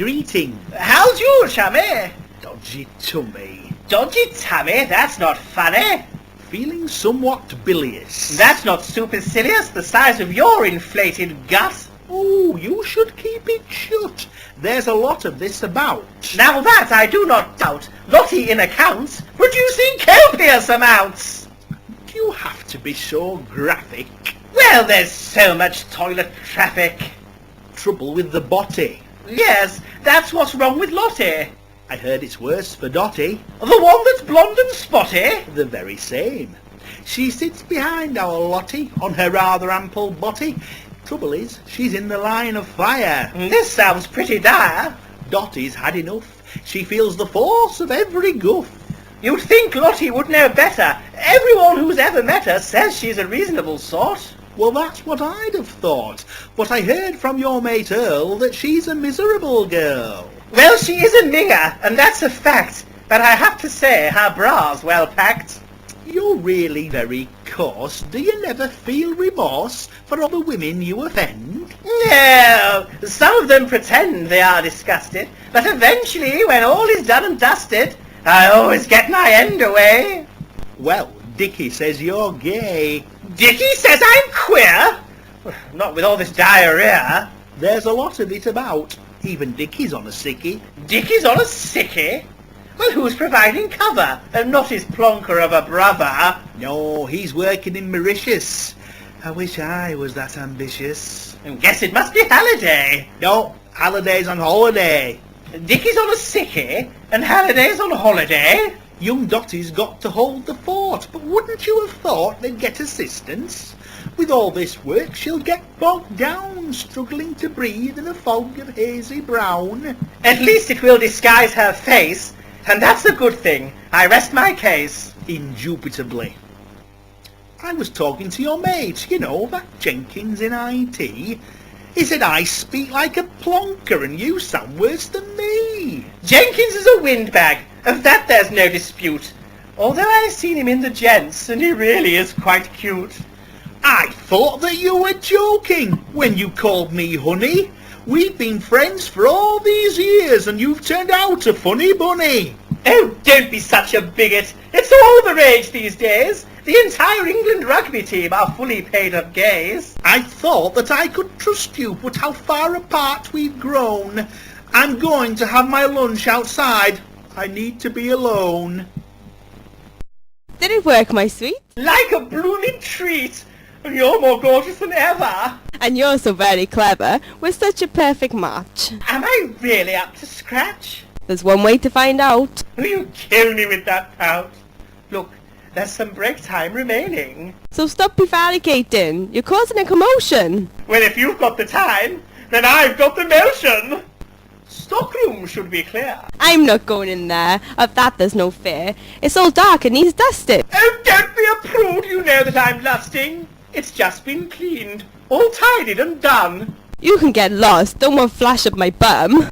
greeting. How's you, chummy? Dodgy tummy. Dodgy tummy? That's not funny. Feeling somewhat bilious. That's not supercilious, the size of your inflated gut. Oh, you should keep it shut. There's a lot of this about. Now that I do not doubt. Lottie in accounts, producing copious amounts. Do you have to be so graphic? Well, there's so much toilet traffic. Trouble with the body. Yes, that's what's wrong with Lottie. I heard it's worse for Dotty. The one that's blonde and spotty? The very same. She sits behind our Lottie on her rather ample body. Trouble is, she's in the line of fire. This sounds pretty dire. Dotty's had enough. She feels the force of every goof. You'd think Lottie would know better. Everyone who's ever met her says she's a reasonable sort. Well, that's what I'd have thought. But I heard from your mate Earl that she's a miserable girl. Well, she is a minger, and that's a fact. But I have to say, her bra's well packed. You're really very coarse. Do you never feel remorse for all the women you offend? No, some of them pretend they are disgusted, but eventually, when all is done and dusted, I always get my end away. Well, Dickie says you're gay. Dickie says I'm queer? Not with all this diarrhea. There's a lot of it about. Even Dickie's on a sickie. Dickie's on a sickie? Well, who's providing cover, and not his plonker of a brother? No, he's working in Mauritius. I wish I was that ambitious. I guess it must be Halliday. No, Halliday's on holiday. Dickie's on a sickie, and Halliday's on holiday? Young Dotty's got to hold the fort, but wouldn't you have thought they'd get assistance? With all this work, she'll get bogged down, struggling to breathe in a fog of hazy brown. At least it will disguise her face, and that's a good thing. I rest my case. Indubitably. I was talking to your mate, you know, that Jenkins in IT. He said I speak like a plonker and you sound worse than me. Jenkins is a windbag. Of that there's no dispute. Although I've seen him in the gents, and he really is quite cute. I thought that you were joking when you called me honey. We've been friends for all these years and you've turned out a funny bunny. Oh, don't be such a bigot. It's all the rage these days. The entire England rugby team are fully paid up gays. I thought that I could trust you, but how far apart we've grown. I'm going to have my lunch outside. I need to be alone. Did it work, my sweet? Like a blooming treat. You're more gorgeous than ever. And you're so very clever. We're such a perfect match. Am I really up to scratch? There's one way to find out. You kill me with that pout. Look, there's some break time remaining. So stop prevaricating. You're causing a commotion. Well, if you've got the time, then I've got the motion. Stockroom should be clear. I'm not going in there. Of that there's no fear. It's all dark and needs dusted. Oh, don't be a prude. You know that I'm lusting. It's just been cleaned, all tidied and done. You can get lost. Don't want flash up my bum.